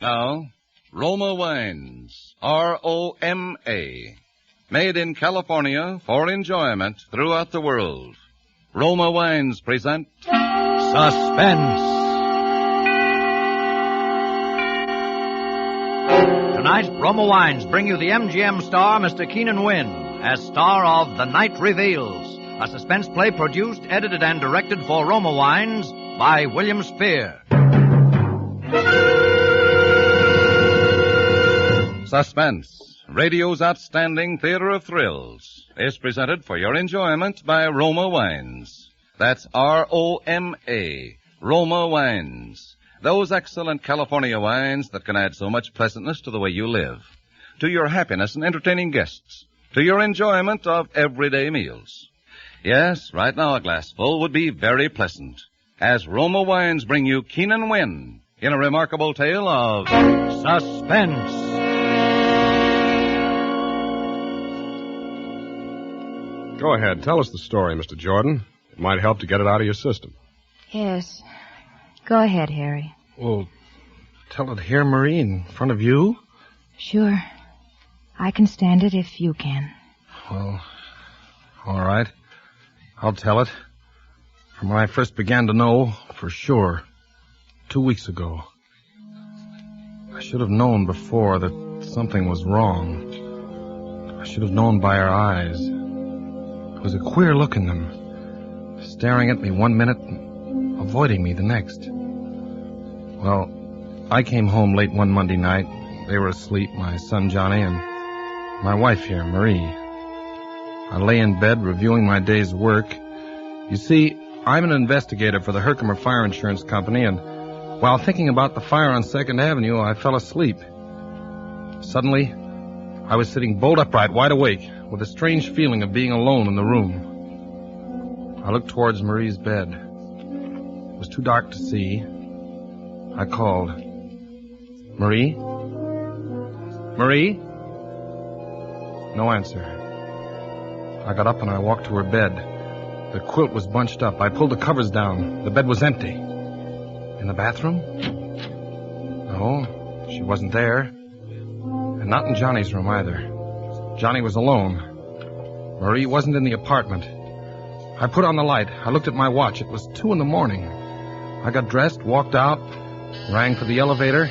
Now, Roma Wines, R-O-M-A, made in California for enjoyment throughout the world. Roma Wines present Suspense. Tonight, Roma Wines bring you the MGM star, Mr. Keenan Wynn, as star of The Night Reveals, a suspense play produced, edited, and directed for Roma Wines by William Spear. Suspense, radio's outstanding theater of thrills, is presented for your enjoyment by Roma Wines. That's R-O-M-A, Roma Wines. Those excellent California wines that can add so much pleasantness to the way you live, to your happiness in entertaining guests, to your enjoyment of everyday meals. Yes, right now a glassful would be very pleasant, as Roma Wines bring you Keenan Wynn in a remarkable tale of Suspense. Go ahead. Tell us the story, Mr. Jordan. It might help to get it out of your system. Yes. Go ahead, Harry. Well, tell it here, Marie, in front of you? Sure. I can stand it if you can. Well, all right. I'll tell it. From when I first began to know, for sure, 2 weeks ago. I should have known before that something was wrong. I should have known by her eyes. There was a queer look in them, staring at me 1 minute and avoiding me the next. Well, I came home late one Monday night. They were asleep, my son Johnny and my wife here, Marie. I lay in bed reviewing my day's work. You see, I'm an investigator for the Herkimer Fire Insurance Company, and while thinking about the fire on 2nd Avenue, I fell asleep. Suddenly, I was sitting bolt upright, wide awake, with a strange feeling of being alone in the room. I looked towards Marie's bed. It was too dark to see. I called. Marie? Marie? No answer. I got up and I walked to her bed. The quilt was bunched up. I pulled the covers down. The bed was empty. In the bathroom? No, she wasn't there. And not in Johnny's room either. Johnny was alone. Marie wasn't in the apartment. I put on the light. I looked at my watch. It was 2 a.m. I got dressed, walked out, rang for the elevator.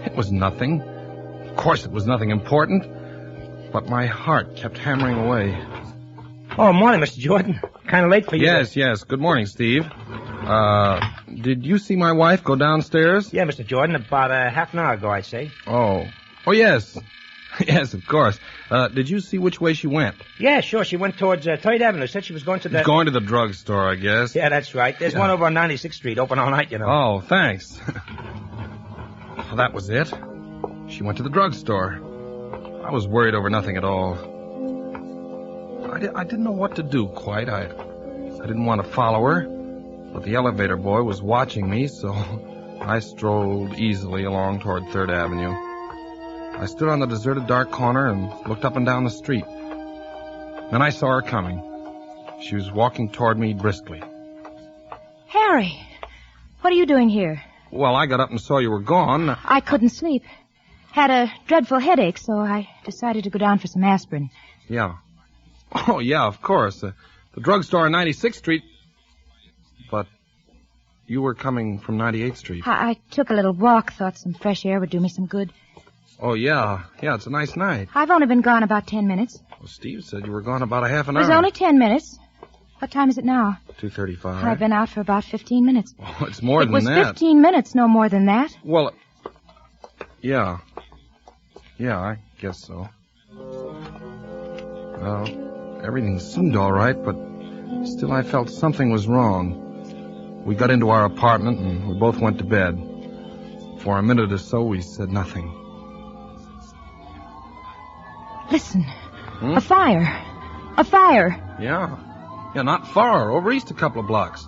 It was nothing. Of course it was nothing important. But my heart kept hammering away. Oh, morning, Mr. Jordan. Kind of late for you. Yes. Good morning, Steve. Did you see my wife go downstairs? Yeah, Mr. Jordan, about half an hour ago, I'd say. Oh, yes. Yes, of course. Did you see which way she went? Yeah, sure. She went towards 3rd Avenue. Said she was going to the... Going to the drugstore, I guess. Yeah, that's right. There's one over on 96th Street, open all night, you know. Oh, thanks. Well, that was it. She went to the drugstore. I was worried over nothing at all. I didn't know what to do, quite. I didn't want to follow her, but the elevator boy was watching me, so I strolled easily along toward 3rd Avenue. I stood on the deserted dark corner and looked up and down the street. Then I saw her coming. She was walking toward me briskly. Harry, what are you doing here? Well, I got up and saw you were gone. I couldn't sleep. Had a dreadful headache, so I decided to go down for some aspirin. Yeah. Oh, yeah, of course. The drugstore on 96th Street. But you were coming from 98th Street. I took a little walk, thought some fresh air would do me some good. Oh, yeah. Yeah, it's a nice night. I've only been gone about 10 minutes. Well, Steve said you were gone about a half an It hour. was only 10 minutes. What time is it now? 2:35. I've been out for about 15 minutes. Oh, it's more than that. It was 15 minutes, no more than that. Well, yeah. Yeah, I guess so. Well, everything seemed all right, but still I felt something was wrong. We got into our apartment and we both went to bed. For a minute or so, we said nothing. Listen. A fire. A fire. Yeah. Yeah, not far. Over east a couple of blocks.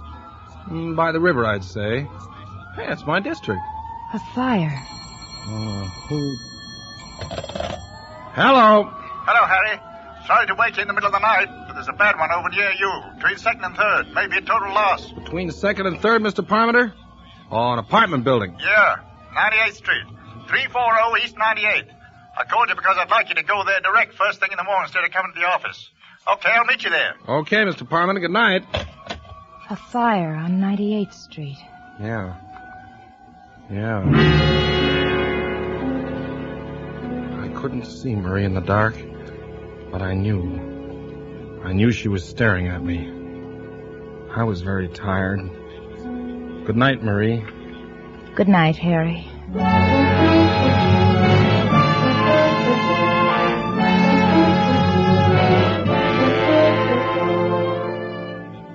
By the river, I'd say. Hey, it's my district. A fire. Who... Hello. Hello, Harry. Sorry to wake you in the middle of the night, but there's a bad one over near you. Between 2nd and 3rd. Maybe a total loss. Between 2nd and 3rd, Mr. Parmenter? Oh, an apartment building. Yeah. 98th Street, 340 East 98th. I called you because I'd like you to go there direct first thing in the morning instead of coming to the office. Okay, I'll meet you there. Okay, Mr. Parman. Good night. A fire on 98th Street. Yeah. I couldn't see Marie in the dark, but I knew. I knew she was staring at me. I was very tired. Good night, Marie. Good night, Harry.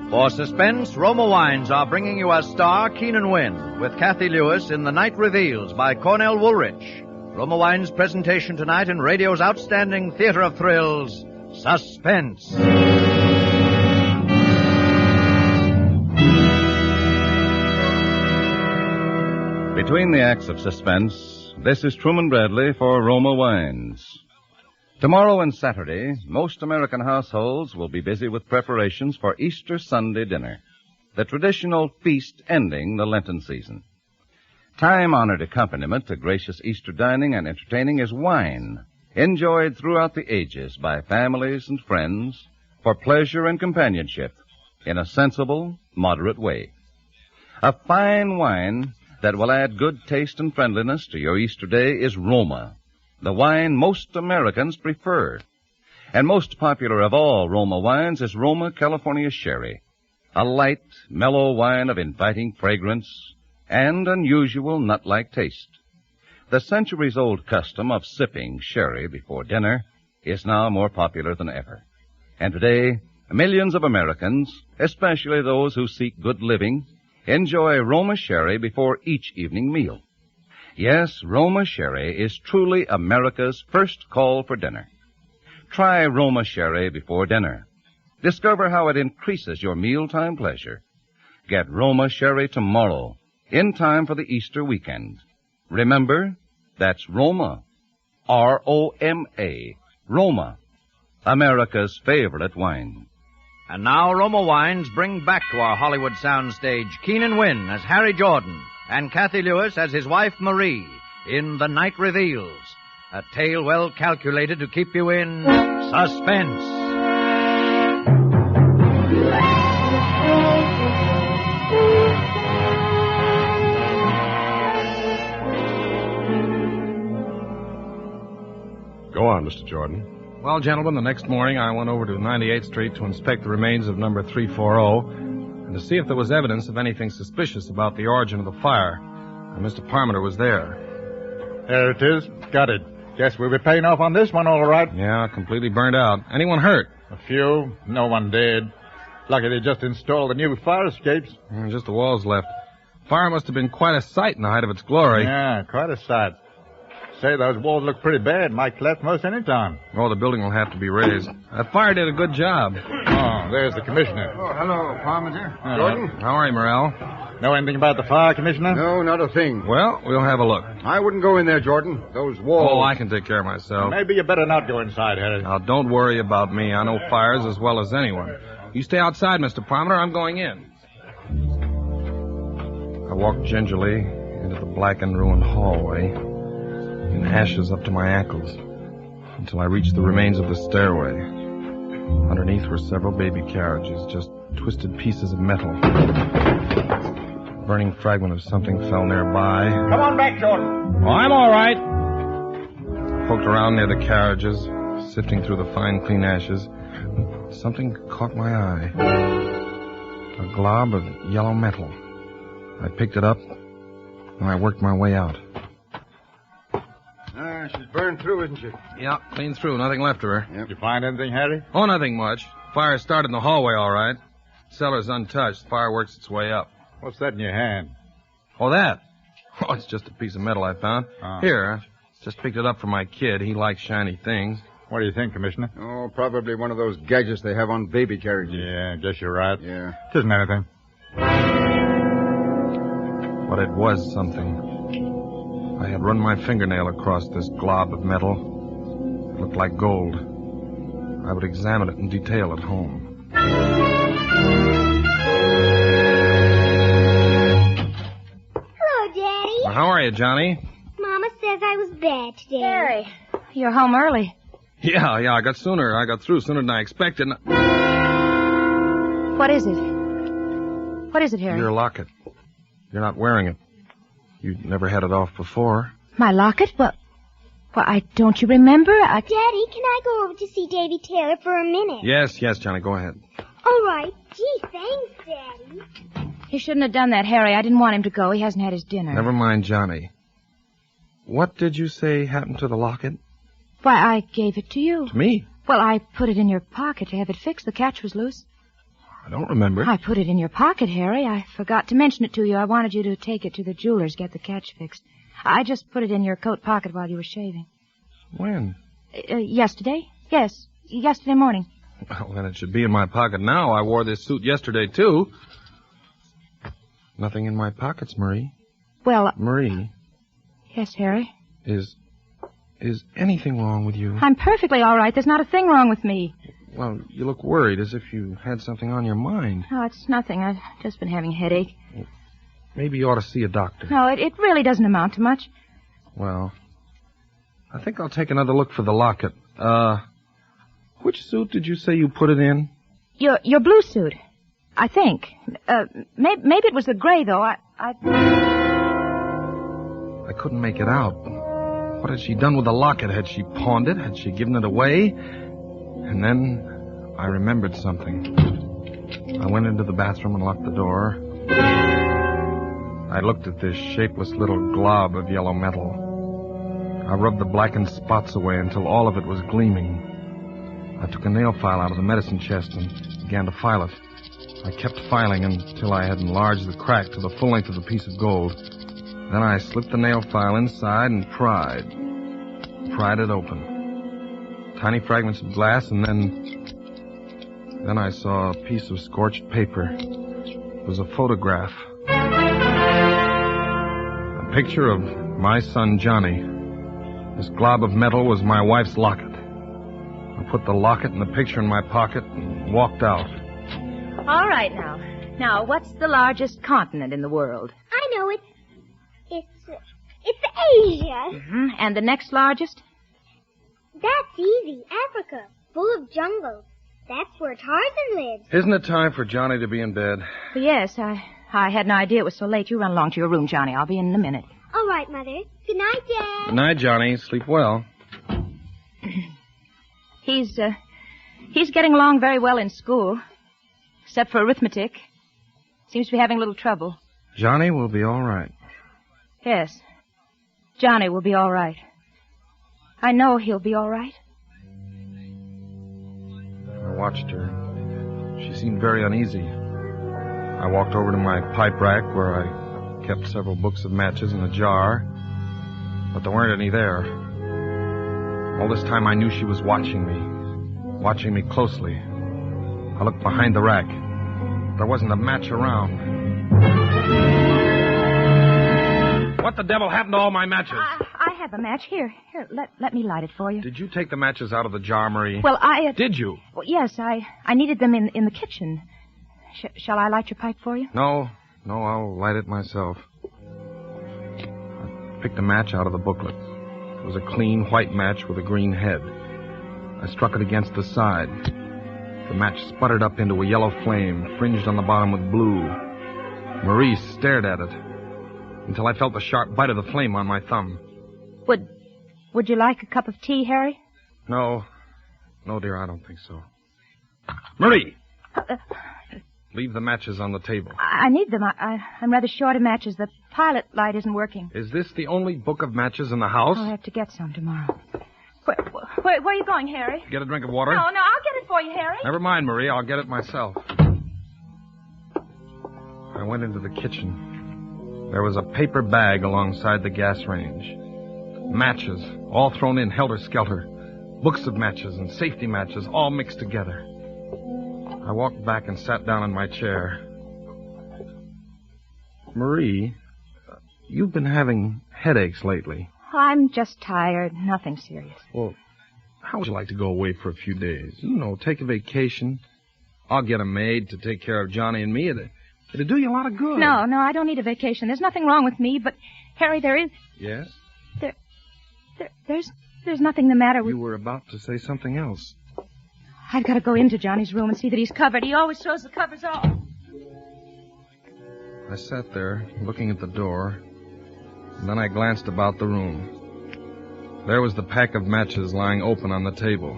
For Suspense, Roma Wines are bringing you a star, Keenan Wynn, with Kathy Lewis in The Night Reveals by Cornell Woolrich. Roma Wines' presentation tonight in radio's outstanding theater of thrills, Suspense. Between the acts of Suspense, this is Truman Bradley for Roma Wines. Tomorrow and Saturday, most American households will be busy with preparations for Easter Sunday dinner, the traditional feast ending the Lenten season. Time-honored accompaniment to gracious Easter dining and entertaining is wine, enjoyed throughout the ages by families and friends for pleasure and companionship in a sensible, moderate way. A fine wine that will add good taste and friendliness to your Easter day is Roma, the wine most Americans prefer. And most popular of all Roma wines is Roma California Sherry, a light, mellow wine of inviting fragrance and unusual nut-like taste. The centuries-old custom of sipping sherry before dinner is now more popular than ever. And today, millions of Americans, especially those who seek good living, enjoy Roma Sherry before each evening meal. Yes, Roma Sherry is truly America's first call for dinner. Try Roma Sherry before dinner. Discover how it increases your mealtime pleasure. Get Roma Sherry tomorrow, in time for the Easter weekend. Remember, that's Roma. R-O-M-A. Roma. America's favorite wine. And now Roma Wines bring back to our Hollywood soundstage Keenan Wynn as Harry Jordan and Kathy Lewis as his wife Marie in The Night Reveals, a tale well calculated to keep you in suspense. Go on, Mr. Jordan. Well, gentlemen, the next morning I went over to 98th Street to inspect the remains of number 340 and to see if there was evidence of anything suspicious about the origin of the fire. And Mr. Parmenter was there. There it is. Got it. Guess we'll be paying off on this one all right. Yeah, completely burned out. Anyone hurt? A few. No one dead. Lucky they just installed the new fire escapes. Just the walls left. Fire must have been quite a sight in the height of its glory. Yeah, quite a sight. Say, those walls look pretty bad. Might collapse most any time. Oh, the building will have to be raised. That fire did a good job. Oh, there's the commissioner. Oh, hello, Parmenter. Jordan? How are you, Morrell? Know anything about the fire, Commissioner? No, not a thing. Well, we'll have a look. I wouldn't go in there, Jordan. Those walls... Oh, I can take care of myself. Maybe you better not go inside, Harry. Now, don't worry about me. I know fires as well as anyone. You stay outside, Mr. Parmenter. I'm going in. I walked gingerly into the black and ruined hallway, in ashes up to my ankles, until I reached the remains of the stairway. Underneath were several baby carriages, just twisted pieces of metal. A burning fragment of something fell nearby. Come on back, Jordan. Oh, I'm all right. I poked around near the carriages, sifting through the fine, clean ashes. Something caught my eye. A glob of yellow metal. I picked it up, and I worked my way out. She's burned through, isn't she? Yeah, clean through. Nothing left of her. Yep. Did you find anything, Harry? Oh, nothing much. Fire started in the hallway, all right. Cellar's untouched. Fire works its way up. What's that in your hand? Oh, that? Oh, it's just a piece of metal I found. Oh. Here, I just picked it up for my kid. He likes shiny things. What do you think, Commissioner? Oh, probably one of those gadgets they have on baby carriages. Yeah, guess you're right. Yeah. It isn't anything. But it was something. I had run my fingernail across this glob of metal. It looked like gold. I would examine it in detail at home. Hello, Daddy. Well, how are you, Johnny? Mama says I was bad today. Harry, you're home early. Yeah, I got through sooner than I expected. What is it? What is it, Harry? Your locket. You're not wearing it. You never had it off before. My locket? Well, don't you remember? Daddy, can I go over to see Davy Taylor for a minute? Yes, Johnny, go ahead. All right. Gee, thanks, Daddy. He shouldn't have done that, Harry. I didn't want him to go. He hasn't had his dinner. Never mind, Johnny. What did you say happened to the locket? Why, I gave it to you. To me? Well, I put it in your pocket to have it fixed. The catch was loose. I don't remember. I put it in your pocket, Harry. I forgot to mention it to you. I wanted you to take it to the jeweler's, get the catch fixed. I just put it in your coat pocket while you were shaving. When? Yesterday? Yes, yesterday morning. Well, then it should be in my pocket now. I wore this suit yesterday, too. Nothing in my pockets, Marie. Well... Marie. Yes, Harry? Is anything wrong with you? I'm perfectly all right. There's not a thing wrong with me. Well, you look worried, as if you had something on your mind. No, it's nothing. I've just been having a headache. Maybe you ought to see a doctor. No, it really doesn't amount to much. Well, I think I'll take another look for the locket. Which suit did you say you put it in? Your blue suit, I think. Maybe it was the gray, though. I couldn't make it out. What had she done with the locket? Had she pawned it? Had she given it away? And then I remembered something. I went into the bathroom and locked the door. I looked at this shapeless little glob of yellow metal. I rubbed the blackened spots away until all of it was gleaming. I took a nail file out of the medicine chest and began to file it. I kept filing until I had enlarged the crack to the full length of the piece of gold. Then I slipped the nail file inside and pried it open. Tiny fragments of glass, and then I saw a piece of scorched paper. It was a photograph. A picture of my son, Johnny. This glob of metal was my wife's locket. I put the locket and the picture in my pocket and walked out. All right, now. Now, what's the largest continent in the world? I know it. It's Asia. Mm-hmm. And the next largest? That's easy. Africa. Full of jungles. That's where Tarzan lives. Isn't it time for Johnny to be in bed? Yes, I had no idea it was so late. You run along to your room, Johnny. I'll be in a minute. All right, Mother. Good night, Dad. Good night, Johnny. Sleep well. He's getting along very well in school. Except for arithmetic. Seems to be having a little trouble. Johnny will be all right. Yes. Johnny will be all right. I know he'll be all right. I watched her. She seemed very uneasy. I walked over to my pipe rack where I kept several books of matches in a jar, but there weren't any there. All this time I knew she was watching me closely. I looked behind the rack. There wasn't a match around. What the devil happened to all my matches? I have a match. Here, let me light it for you. Did you take the matches out of the jar, Marie? Well, Did you? Well, yes, I needed them in the kitchen. Shall I light your pipe for you? No, I'll light it myself. I picked a match out of the booklet. It was a clean white match with a green head. I struck it against the side. The match sputtered up into a yellow flame, fringed on the bottom with blue. Marie stared at it until I felt the sharp bite of the flame on my thumb. Would you like a cup of tea, Harry? No, dear, I don't think so. Marie! Leave the matches on the table. I need them. I'm rather short of matches. The pilot light isn't working. Is this the only book of matches in the house? I'll have to get some tomorrow. Where are you going, Harry? Get a drink of water? No, I'll get it for you, Harry. Never mind, Marie. I'll get it myself. I went into the kitchen. There was a paper bag alongside the gas range. Matches, all thrown in helter-skelter. Books of matches and safety matches, all mixed together. I walked back and sat down in my chair. Marie, you've been having headaches lately. I'm just tired. Nothing serious. Well, how would you like to go away for a few days? Take a vacation. I'll get a maid to take care of Johnny and me. It'd do you a lot of good. No, I don't need a vacation. There's nothing wrong with me, but Harry, there is... Yes? There's nothing the matter with... You were about to say something else. I've got to go into Johnny's room and see that he's covered. He always throws the covers off. I sat there, looking at the door, and then I glanced about the room. There was the pack of matches lying open on the table.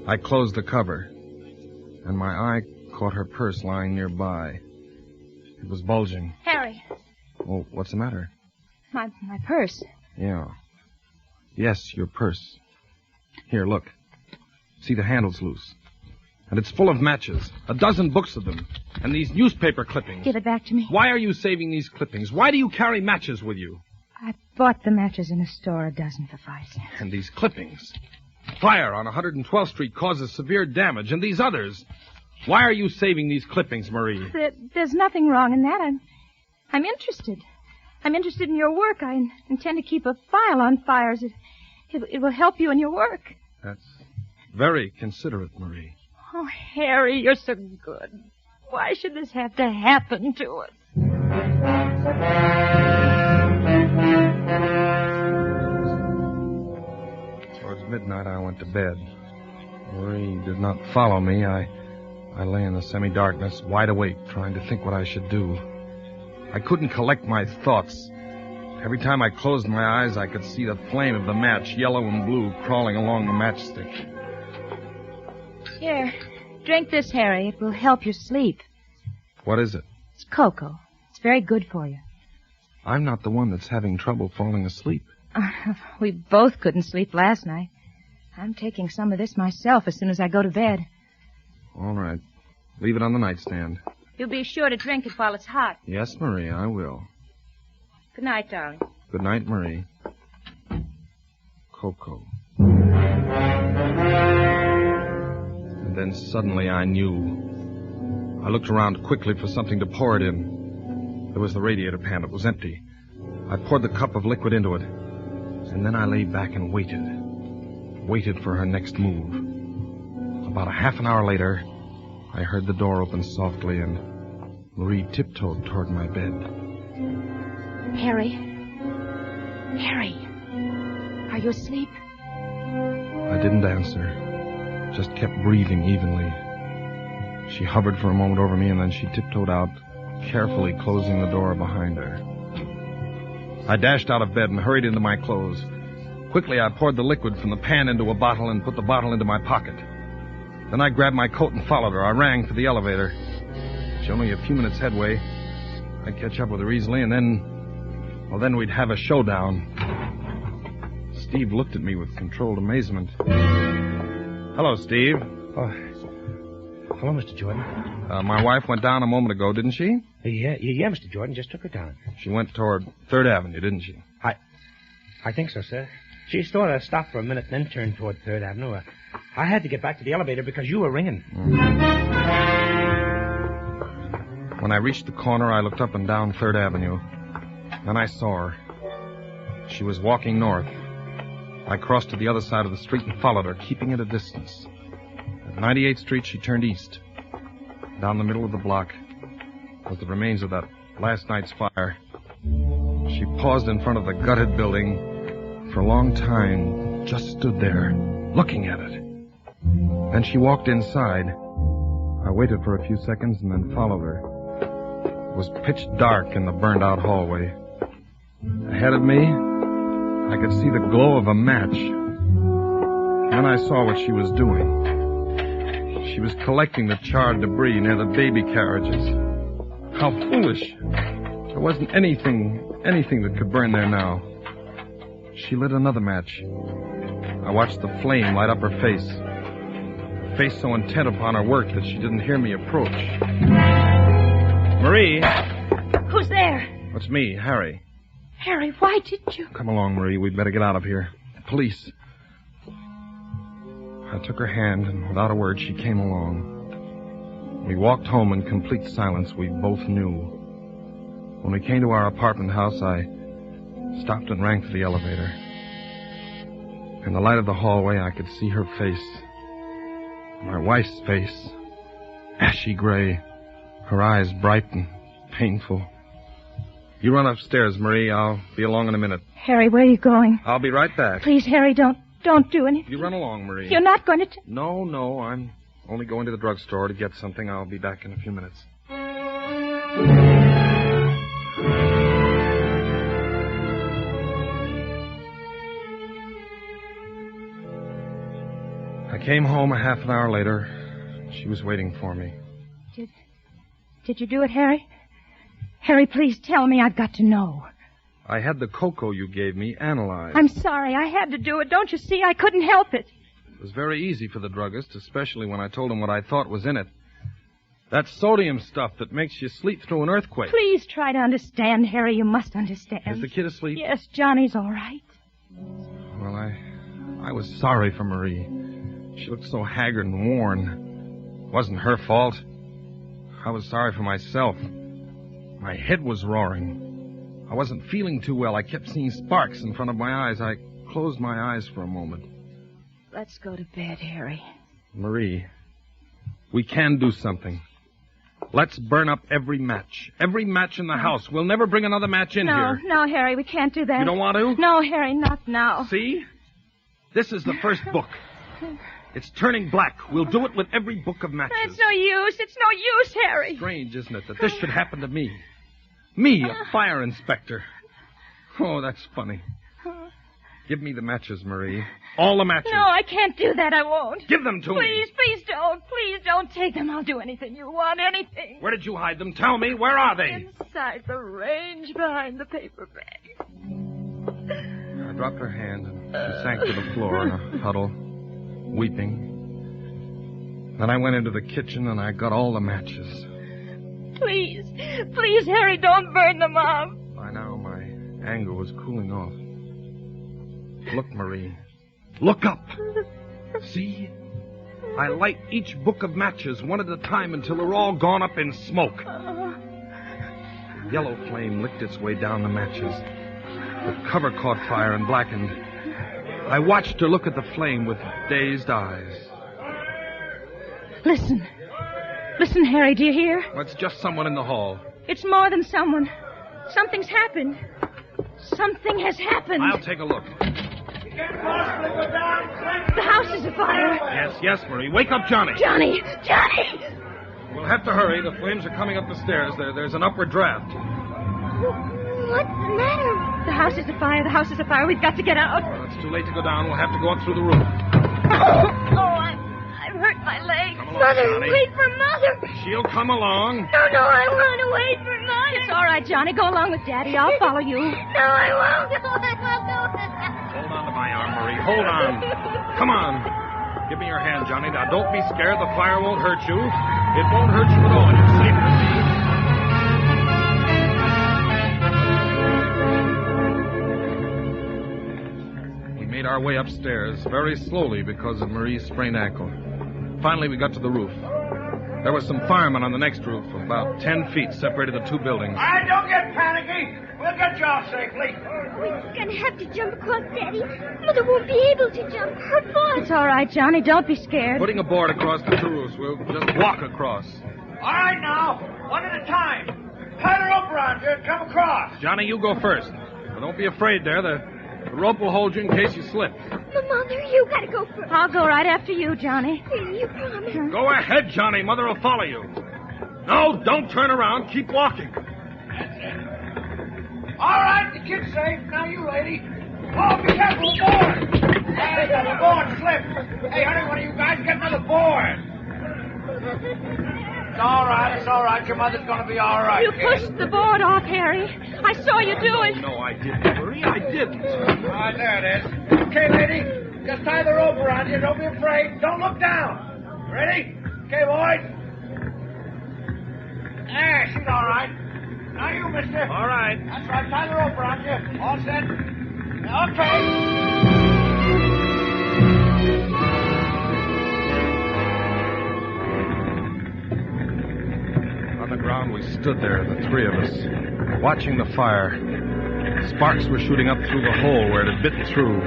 I closed the cover, and my eye caught her purse lying nearby. It was bulging. Harry. Oh, what's the matter? My purse. Yeah. Yes, your purse. Here, look. See, the handle's loose. And it's full of matches. 12 books of them. And these newspaper clippings. Give it back to me. Why are you saving these clippings? Why do you carry matches with you? I bought the matches in a store, a dozen for 5 cents. And these clippings. Fire on 112th Street causes severe damage. And these others. Why are you saving these clippings, Marie? There's nothing wrong in that. I'm interested. I'm interested in your work. I intend to keep a file on fires. It will help you in your work. That's very considerate, Marie. Oh, Harry, you're so good. Why should this have to happen to us? Towards midnight, I went to bed. Marie did not follow me. I lay in the semi-darkness, wide awake, trying to think what I should do. I couldn't collect my thoughts. Every time I closed my eyes, I could see the flame of the match, yellow and blue, crawling along the matchstick. Here, drink this, Harry. It will help you sleep. What is it? It's cocoa. It's very good for you. I'm not the one that's having trouble falling asleep. We both couldn't sleep last night. I'm taking some of this myself as soon as I go to bed. All right. Leave it on the nightstand. You'll be sure to drink it while it's hot. Yes, Marie, I will. Good night, darling. Good night, Marie. Cocoa. And then suddenly I knew. I looked around quickly for something to pour it in. There was the radiator pan. It was empty. I poured the cup of liquid into it. And then I lay back and waited. Waited for her next move. About a half an hour later, I heard the door open softly and Marie tiptoed toward my bed. Harry? Harry? Are you asleep? I didn't answer. Just kept breathing evenly. She hovered for a moment over me and then she tiptoed out, carefully closing the door behind her. I dashed out of bed and hurried into my clothes. Quickly, I poured the liquid from the pan into a bottle and put the bottle into my pocket. Then I grabbed my coat and followed her. I rang for the elevator. She only a few minutes headway. I'd catch up with her easily, and then we'd have a showdown. Steve looked at me with controlled amazement. Hello, Steve. Oh, hello, Mr. Jordan. My wife went down a moment ago, didn't she? Yeah, Mr. Jordan. Just took her down. She went toward 3rd Avenue, didn't she? I think so, sir. She sort of stopped for a minute and then turned toward 3rd Avenue. I had to get back to the elevator because you were ringing. When I reached the corner, I looked up and down 3rd Avenue. Then I saw her. She was walking north. I crossed to the other side of the street and followed her, keeping at a distance. At 98th Street, she turned east. Down the middle of the block was the remains of that last night's fire. She paused in front of the gutted building. For a long time, just stood there, looking at it. Then she walked inside. I waited for a few seconds and then followed her. It was pitch dark in the burned-out hallway. Ahead of me, I could see the glow of a match. Then I saw what she was doing. She was collecting the charred debris near the baby carriages. How foolish. There wasn't anything that could burn there now. She lit another match. I watched the flame light up her face. Her face so intent upon her work that she didn't hear me approach. Marie! Who's there? It's me, Harry. Harry, why didn't you? Come along, Marie. We'd better get out of here. Police. I took her hand, and without a word, she came along. We walked home in complete silence. We both knew. When we came to our apartment house, I stopped and rang for the elevator. In the light of the hallway, I could see her face. My wife's face. Ashy gray. Her eyes bright and painful. You run upstairs, Marie. I'll be along in a minute. Harry, where are you going? I'll be right back. Please, Harry, don't do anything. You run along, Marie. You're not going to... No. I'm only going to the drugstore to get something. I'll be back in a few minutes. I came home a half an hour later. She was waiting for me. Did you do it, Harry? Harry, please tell me. I've got to know. I had the cocoa you gave me analyzed. I'm sorry. I had to do it. Don't you see? I couldn't help it. It was very easy for the druggist, especially when I told him what I thought was in it. That sodium stuff that makes you sleep through an earthquake. Please try to understand, Harry. You must understand. Is the kid asleep? Yes, Johnny's all right. Well, I was sorry for Marie. She looked so haggard and worn. It wasn't her fault. I was sorry for myself. My head was roaring. I wasn't feeling too well. I kept seeing sparks in front of my eyes. I closed my eyes for a moment. Let's go to bed, Harry. Marie, we can do something. Let's burn up every match. Every match in the house. We'll never bring another match in here. No, Harry, we can't do that. You don't want to? No, Harry, not now. See? This is the first book. It's turning black. We'll do it with every book of matches. It's no use. It's no use, Harry. Strange, isn't it, that this should happen to me? Me, a fire inspector. Oh, that's funny. Give me the matches, Marie. All the matches. No, I can't do that. I won't. Give them to me. Please don't. Please don't take them. I'll do anything you want, anything. Where did you hide them? Tell me. Where are they? Inside the range behind the paper bag. I dropped her hand and she sank to the floor in a huddle, weeping. Then I went into the kitchen and I got all the matches. Please, Harry, don't burn them up. By now, my anger was cooling off. Look, Marie. Look up. See? I light each book of matches one at a time until they're all gone up in smoke. The yellow flame licked its way down the matches. The cover caught fire and blackened. I watched her look at the flame with dazed eyes. Listen, Harry, do you hear? Well, it's just someone in the hall. It's more than someone. Something's happened. Something has happened. I'll take a look. The house is afire. Yes, Marie. Wake up, Johnny. Johnny! We'll have to hurry. The flames are coming up the stairs. There's an upward draft. What's the matter? The house is afire. We've got to get out. Well, it's too late to go down. We'll have to go up through the roof. I've hurt my leg. Mother, Johnny. wait for Mother. She'll come along. No, I want to wait for Mother. It's all right, Johnny. Go along with Daddy. I'll follow you. No, I won't. Hold on to my arm, Marie. Hold on. Come on. Give me your hand, Johnny. Now, don't be scared. The fire won't hurt you. It won't hurt you at all. You're safe with me. We made our way upstairs very slowly because of Marie's sprained ankle. Finally, we got to the roof. There were some firemen on the next roof. About 10 feet separated the two buildings. All right, don't get panicky. We'll get you off safely. We're going to have to jump across, Daddy. Mother won't be able to jump. Her foot. It's all right, Johnny. Don't be scared. Putting a board across the two roofs. We'll just walk across. All right, now. One at a time. Tie the rope around you and come across. Johnny, you go first. But don't be afraid there. The rope will hold you in case you slip. Mother, you got to go first. I'll go right after you, Johnny. You promise? Go ahead, Johnny. Mother will follow you. No, don't turn around. Keep walking. All right, the kid's safe. Now you, lady. Oh, be careful, board. Hey, the board slipped. Hey, honey, one of you guys get another board. It's all right. Your mother's going to be all right. You pushed the board off, Harry. I saw you do it. No, I didn't, Marie. I didn't. Ah, there it is. Okay, lady. Just tie the rope around you. Don't be afraid. Don't look down. Ready? Okay, boys. There, she's all right. Now you, mister. All right. That's right. Tie the rope around you. All set. Okay. On the ground, we stood there, the three of us, watching the fire. Sparks were shooting up through the hole where it had bitten through.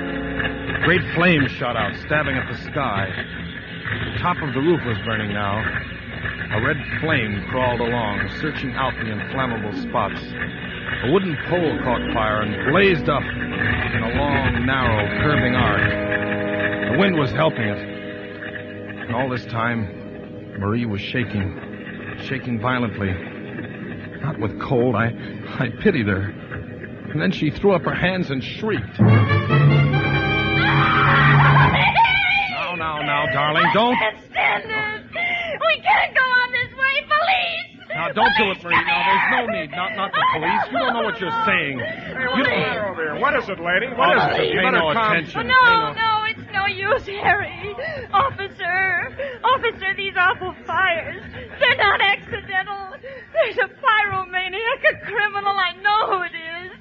Great flames shot out, stabbing at the sky. The top of the roof was burning now. A red flame crawled along, searching out the inflammable spots. A wooden pole caught fire and blazed up in a long, narrow, curving arc. The wind was helping it. And all this time, Marie was shaking violently. Not with cold. I pitied her. And then she threw up her hands and shrieked. Now, darling, don't. I can't stand it. We can't go on this way. Police! Now, don't do it, Marie. Now, there's no need. Not the police. You don't know what you're saying. Hey, what's the matter over here? What is it, lady? What is it? You Pay better no come. attention. No, it's no use, Harry. Officer, these awful fires. They're not accidental. There's a pyromaniac, a criminal. I know who it is.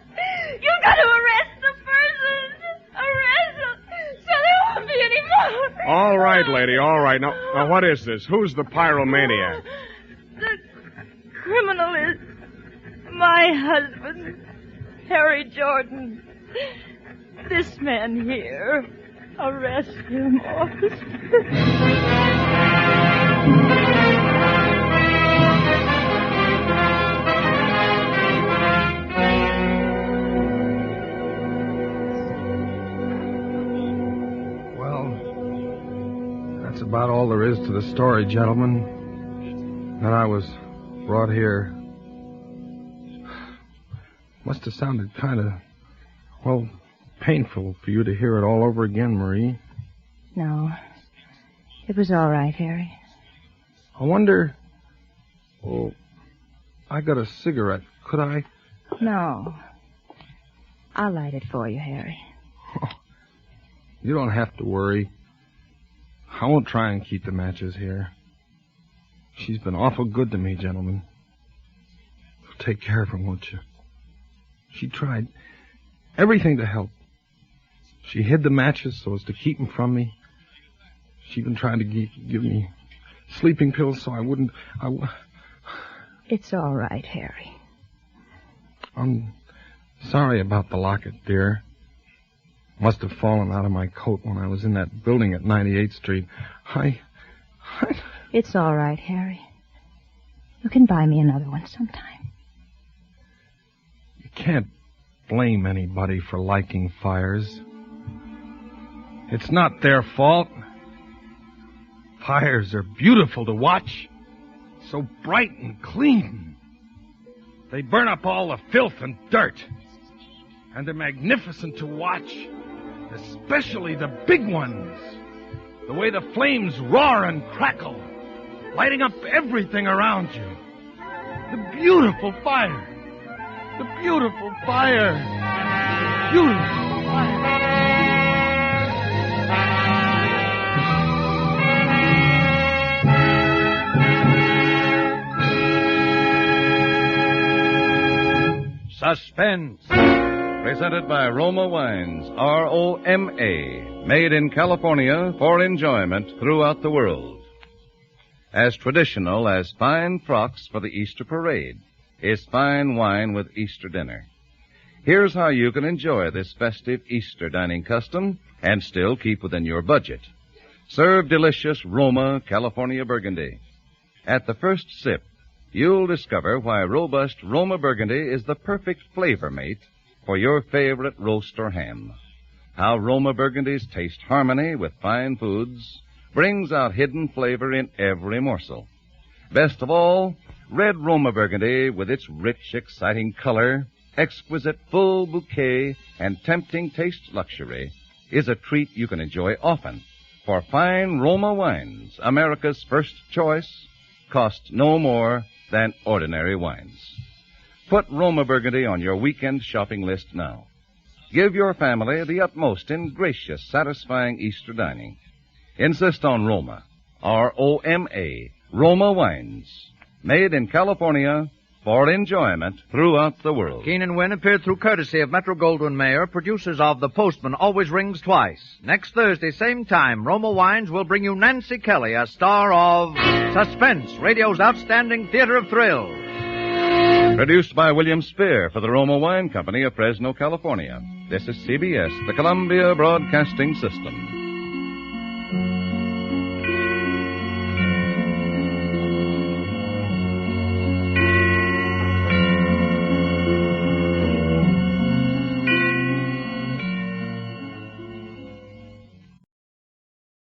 You've got to arrest the person. Arrest him, so there won't be any more. All right, lady, all right. Now, what is this? Who's the pyromaniac? The criminal is my husband, Harry Jordan. This man here. Arrest him, officer. That's about all there is to the story, gentlemen. Then I was brought here. Must have sounded kind of, painful for you to hear it all over again, Marie. No. It was all right, Harry. I wonder... Oh, I got a cigarette. Could I? No. I'll light it for you, Harry. You don't have to worry. I won't try and keep the matches here. She's been awful good to me, gentlemen. Take care of her, won't you? She tried everything to help. She hid the matches so as to keep them from me. She even tried to give me sleeping pills so I wouldn't... It's all right, Harry. I'm sorry about the locket, dear. Must have fallen out of my coat when I was in that building at 98th Street. It's all right, Harry. You can buy me another one sometime. You can't blame anybody for liking fires. It's not their fault. Fires are beautiful to watch. So bright and clean. They burn up all the filth and dirt. And they're magnificent to watch. Especially the big ones. The way the flames roar and crackle, lighting up everything around you. The beautiful fire. The beautiful fire. Beautiful fire. Suspense. Presented by Roma Wines, R-O-M-A, made in California for enjoyment throughout the world. As traditional as fine frocks for the Easter parade is fine wine with Easter dinner. Here's how you can enjoy this festive Easter dining custom and still keep within your budget. Serve delicious Roma California Burgundy. At the first sip, you'll discover why robust Roma Burgundy is the perfect flavor mate for your favorite roast or ham. How Roma Burgundy's taste harmony with fine foods brings out hidden flavor in every morsel. Best of all, red Roma Burgundy with its rich, exciting color, exquisite full bouquet, and tempting taste luxury is a treat you can enjoy often. For fine Roma wines, America's first choice, cost no more than ordinary wines. Put Roma Burgundy on your weekend shopping list now. Give your family the utmost in gracious, satisfying Easter dining. Insist on Roma, R-O-M-A, Roma Wines, made in California for enjoyment throughout the world. Keenan Wynn appeared through courtesy of Metro-Goldwyn-Mayer, producers of The Postman Always Rings Twice. Next Thursday, same time, Roma Wines will bring you Nancy Kelly, a star of Suspense, radio's outstanding theater of thrills. Produced by William Spear for the Roma Wine Company of Fresno, California. This is CBS, the Columbia Broadcasting System.